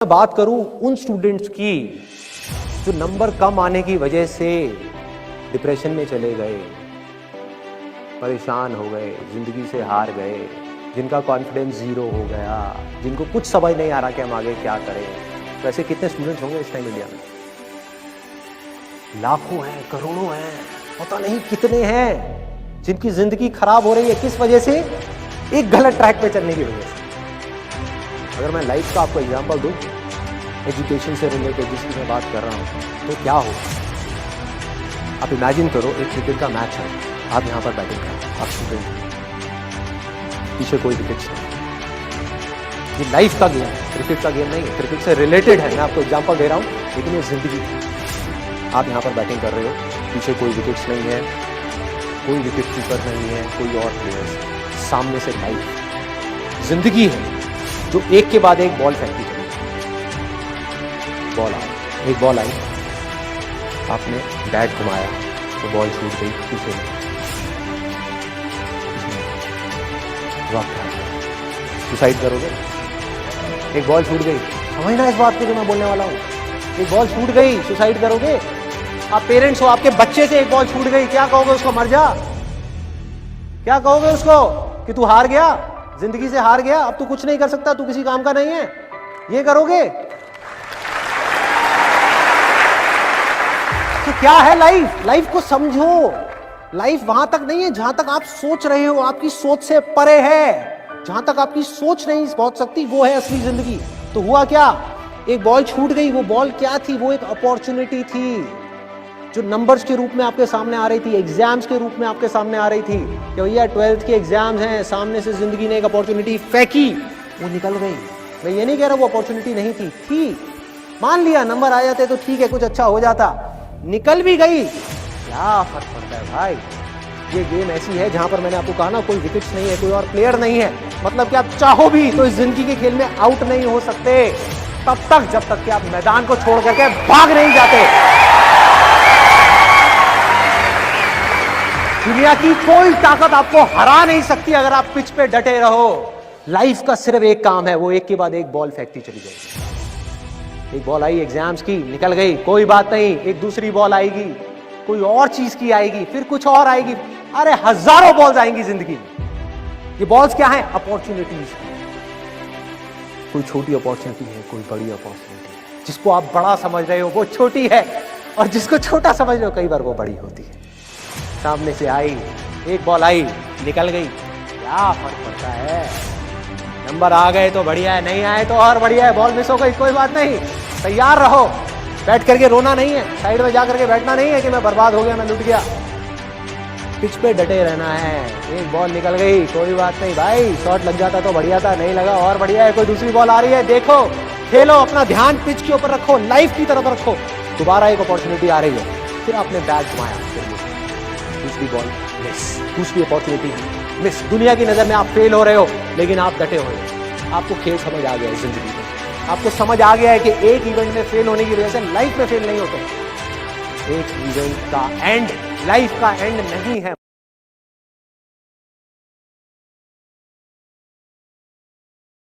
मैं बात करूं उन स्टूडेंट्स की जो नंबर कम आने की वजह से डिप्रेशन में चले गए, परेशान हो गए, जिंदगी से हार गए, जिनका कॉन्फिडेंस जीरो हो गया, जिनको कुछ समझ नहीं आ रहा कि हम आगे क्या करें। वैसे कितने स्टूडेंट्स होंगे इस टाइम इंडिया में? लाखों हैं, करोड़ों हैं, पता नहीं कितने हैं जिनकी जिंदगी खराब हो रही है। किस वजह से? एक गलत ट्रैक पे चलने की वजह से। अगर मैं लाइफ का आपको एग्जांपल दूं, एजुकेशन से रिलेटेड जिसकी मैं बात कर रहा हूं, तो क्या हो, आप इमेजिन करो एक क्रिकेट का मैच है, आप यहाँ पर बैटिंग कर, आप स्टूडेंट, पीछे कोई विकेट्स नहीं। ये लाइफ का गेम है, क्रिकेट का गेम नहीं है, क्रिकेट से रिलेटेड है, मैं आपको एग्जांपल दे रहा हूँ, लेकिन ये जिंदगी है। आप यहाँ पर बैटिंग कर रहे हो, पीछे कोई विकेट्स नहीं है, कोई विकेट कीपर नहीं है, कोई और प्लेयर्स, सामने से लाइफ जिंदगी है जो एक के बाद एक बॉल फेंकती चली। बॉल आई, एक बॉल आई, आपने बैट घुमाया तो बॉल छूट गई पीछे में, सुसाइड करोगे? एक बॉल छूट गई, समझना इस बात को जो मैं बोलने वाला हूं। एक बॉल छूट गई, सुसाइड करोगे? आप पेरेंट्स हो, आपके बच्चे से एक बॉल छूट गई, क्या कहोगे उसको? मर जा? क्या कहोगे उसको कि तू हार गया, जिंदगी से हार गया, अब तू कुछ नहीं कर सकता, तू किसी काम का नहीं है? ये करोगे? तो क्या है लाइफ? लाइफ को समझो। लाइफ वहां तक नहीं है जहां तक आप सोच रहे हो, आपकी सोच से परे है। जहां तक आपकी सोच नहीं पहुंच सकती वो है असली जिंदगी। तो हुआ क्या? एक बॉल छूट गई। वो बॉल क्या थी? वो एक अपॉर्चुनिटी थी जो नंबर्स के रूप में आपके सामने आ रही थी, एग्जाम्स के रूप में आपके सामने आ रही थी कि भैया 12th के एग्जाम्स हैं, सामने से जिंदगी ने एक अपॉर्चुनिटी फेंकी, वो निकल गई। मैं ये नहीं कह रहा वो अपॉर्चुनिटी नहीं थी, मान लिया नंबर आ जाते तो ठीक है, कुछ अच्छा हो जाता, निकल भी गई, क्या फर्क पड़ता है भाई? ये गेम ऐसी है जहां पर मैंने आपको कहा ना, कोई विकेट्स नहीं है, कोई और प्लेयर नहीं है, मतलब कि आप चाहो भी तो इस जिंदगी के खेल में आउट नहीं हो सकते तब तक जब तक कि आप मैदान को छोड़ करके भाग नहीं जाते। दुनिया की कोई ताकत आपको हरा नहीं सकती अगर आप पिच पे डटे रहो। लाइफ का सिर्फ एक काम है, वो एक के बाद एक बॉल फेंकती चली जाएगी। एक बॉल आई एग्जाम्स की, निकल गई, कोई बात नहीं, एक दूसरी बॉल आएगी, कोई और चीज की आएगी, फिर कुछ और आएगी, अरे हजारों बॉल्स आएंगी जिंदगी में। ये बॉल्स क्या है? अपॉर्चुनिटीज। कोई छोटी अपॉर्चुनिटी है, कोई बड़ी अपॉर्चुनिटी है। जिसको आप बड़ा समझ रहे हो वो छोटी है, और जिसको छोटा समझ रहे हो कई बार वो बड़ी होती है। सामने से आई, एक बॉल आई, निकल गई, क्या फर्क पड़ता है? नंबर आ गए तो बढ़िया है, नहीं आए तो और बढ़िया है, बॉल मिस हो गई, कोई बात नहीं, तैयार रहो। बैठ करके रोना नहीं है, साइड में जाकर के बैठना नहीं है कि मैं बर्बाद हो गया, मैं लुट गया। पिच पे डटे रहना है। एक बॉल निकल गई, कोई बात नहीं भाई, शॉट लग जाता तो बढ़िया था, नहीं लगा और बढ़िया है, कोई दूसरी बॉल आ रही है, देखो, खेलो, अपना ध्यान पिच के ऊपर रखो, लाइफ की तरफ रखो। दोबारा एक अपॉर्चुनिटी आ रही है, फिर आपने बैट घुमाया, दूसरी बॉल मिस, दूसरी अपॉर्चुनिटी मिस। दुनिया की नजर में आप फेल हो रहे हो, लेकिन आप डटे हुए हो। आपको खेल समझ आ गया है जिंदगी में, आपको समझ आ गया है कि एक इवेंट में फेल होने की वजह से लाइफ में फेल नहीं होते। एक इवेंट का एंड लाइफ का एंड नहीं है।